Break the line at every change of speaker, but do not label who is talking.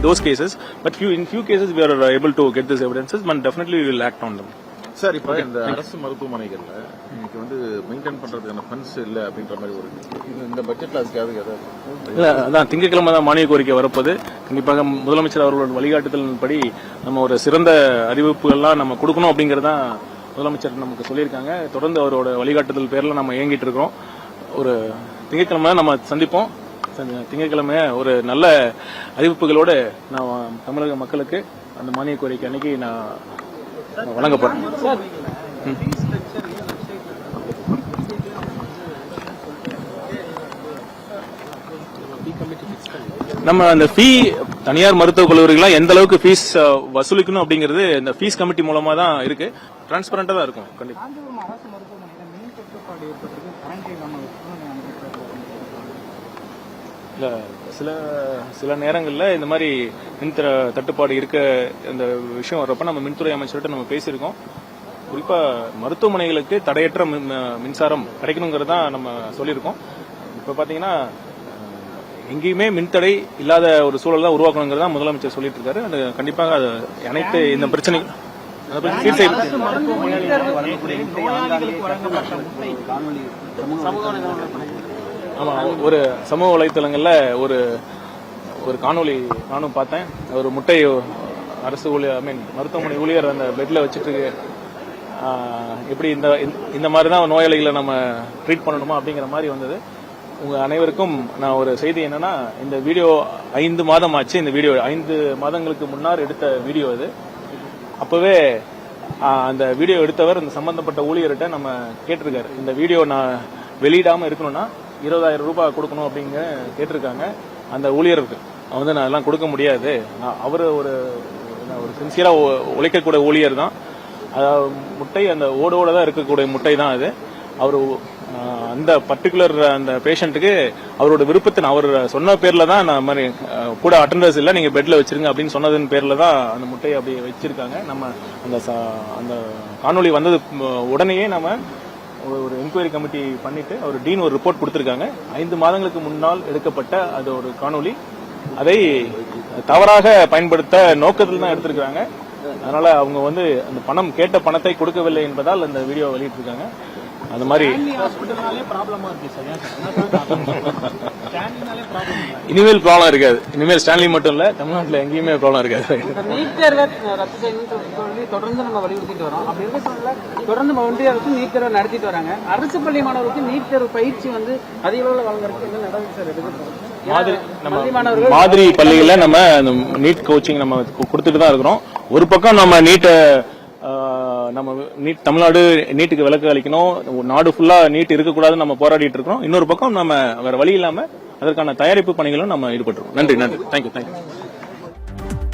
those cases, but in few cases we are able to get these evidences, and definitely we will act on them.
Sir, இப்போ இந்த அரசு மருத்துவமனைகள்ல இன்னைக்கு maintain பண்றதுக்கான funds இல்ல அப்படின்ற மாதிரி ஒரு இந்த பட்ஜெட்ல அதுக்காக
இல்ல, அதான் திங்கட்கிழமை தான் மானிய கோரிக்கை வரப்போது. கண்டிப்பாக முதலமைச்சர் அவர்களோட வழிகாட்டுதலின்படி நம்ம ஒரு சிறந்த அறிவிப்புகள்லாம் நம்ம கொடுக்கணும் அப்படிங்கறதான் முதலமைச்சர் நமக்கு சொல்லியிருக்காங்க. தொடர்ந்து அவரோட வழிகாட்டுதல் பேர்ல நம்ம இயங்கிட்டு இருக்கிறோம். ஒரு திங்கட்கிழமை நம்ம சந்திப்போம். திங்கட்கிழமை ஒரு நல்ல அறிவிப்புகளோடு நான் தமிழக மக்களுக்கு அந்த மானிய கோரிக்கை அன்னைக்கு நான் வழங்கப்படும். நம்ம அந்த ஃபீ தனியார் மருத்துவக் கல்லூரிகள்லாம் எந்த அளவுக்கு ஃபீஸ் வசூலிக்கணும் அப்படிங்கிறது இந்த ஃபீஸ் கமிட்டி மூலமா தான் இருக்கு. டிரான்ஸ்பரண்டா தான் இருக்கும். கண்டிப்பா இல்ல, சில நேரங்களில் இந்த மாதிரி மின் தட்டுப்பாடு இருக்க இந்த விஷயம் வர்றப்ப நம்ம மின்துறை அமைச்சர்கிட்ட நம்ம பேசியிருக்கோம். குறிப்பா மருத்துவமனைகளுக்கு தடையற்ற மின்சாரம் கிடைக்கணுங்கிறது தான் நம்ம சொல்லியிருக்கோம். இப்ப பாத்தீங்கன்னா எங்கேயுமே மின்தடை இல்லாத ஒரு சூழல் தான் உருவாக்கணுங்கிறது தான் முதலமைச்சர் சொல்லிட்டு இருக்காரு. அது கண்டிப்பாக அது அனைத்து இந்த பிரச்சனை ஆமா, ஒரு சமூக வலைத்தளங்கள்ல ஒரு காணொலி நானும் பார்த்தேன். ஒரு முட்டை அரசு ஊழியர் மருத்துவமனை ஊழியர் அந்த பெட்ல வச்சுட்டு எப்படி இந்த மாதிரிதான் நோயாளிகளை நம்ம ட்ரீட் பண்ணணுமா அப்படிங்கிற மாதிரி வந்தது. உங்க அனைவருக்கும் நான் ஒரு செய்தி என்னன்னா, இந்த வீடியோ 5 மாதம் ஆச்சு. இந்த வீடியோ 5 மாதங்களுக்கு முன்னால் எடுத்த வீடியோ அது. அப்பவே அந்த வீடியோ எடுத்தவர் இந்த சம்பந்தப்பட்ட ஊழியர்கிட்ட நம்ம கேட்டிருக்காரு, இந்த வீடியோ நான் வெளியிடாம இருக்கணும்னா 20,000 ரூபாய் கொடுக்கணும் அப்படிங்க கேட்டிருக்காங்க. அந்த ஊழியருக்கு நான் அதெல்லாம் கொடுக்க முடியாது. அவரு ஒரு சின்சியரா உழைக்கக்கூடிய ஊழியர் தான். முட்டை அந்த ஓடோட தான் இருக்கக்கூடிய முட்டை தான் அது. அவரு அந்த பர்டிகுலர் அந்த பேஷண்ட்டுக்கு அவரோட விருப்பத்தை அவர் சொன்ன பேர்ல தான் நான் மாதிரி கூட அட்டெண்டர்ஸ் இல்ல, நீங்க பெட்ல வச்சிருங்க அப்படின்னு சொன்னதன் பேர்ல தான் அந்த முட்டையை அப்படி வச்சிருக்காங்க. நம்ம அந்த காணொலி வந்தது உடனேயே நம்ம ஒரு என்கொயரி கமிட்டி பண்ணிட்டு ஒரு டீன் ஒரு ரிப்போர்ட் கொடுத்திருக்காங்க. 5 மாதங்களுக்கு முன்னால் எடுக்கப்பட்ட அது ஒரு காணொலி. அதை தவறாக பயன்படுத்த நோக்கத்தில் தான் எடுத்திருக்காங்க. அதனால அவங்க அந்த கேட்ட பணத்தை கொடுக்கவில்லை என்பதால் அந்த வீடியோ வெளியிட்டிருக்காங்க. அந்த மாதிரி இனிமேல் ப்ராப்ளம் இருக்காது. இனிமேல் ஸ்டான்லி மட்டும் இல்ல, தமிழ்நாட்டில் எங்கேயுமே ப்ராப்ளம் இருக்காது.
தொடர்ந்து நம்ம வலியுறுத்திட்டு வரோம். அப்படி இருக்க சொல்ல தொடர்ந்து ஒன்றிய அரசு நீட் தேர்வு நடத்திட்டு வராங்க. அரசு பள்ளி மாணவர்களுக்கு நீட் தேர்வு பயிற்சி அதிக அளவில் வழங்குறதுக்கு என்ன நடவடிக்கை
மாதிரி பள்ளிகள்ல நம்ம நீட் கோச்சிங் நம்ம கொடுத்துட்டு தான் இருக்கிறோம். ஒரு பக்கம் நம்ம தமிழ்நாடு நீட்டுக்கு விலக்கு அளிக்கணும், நாடு ஃபுல்லா நீட் இருக்கக்கூடாதுன்னு நம்ம போராடிட்டு இருக்கிறோம். இன்னொரு பக்கம் நம்ம வேற வழி இல்லாம அதற்கான தயாரிப்பு பணிகளும் நம்ம ஈடுபட்டுருக்கோம். நன்றி. தேங்க்யூ.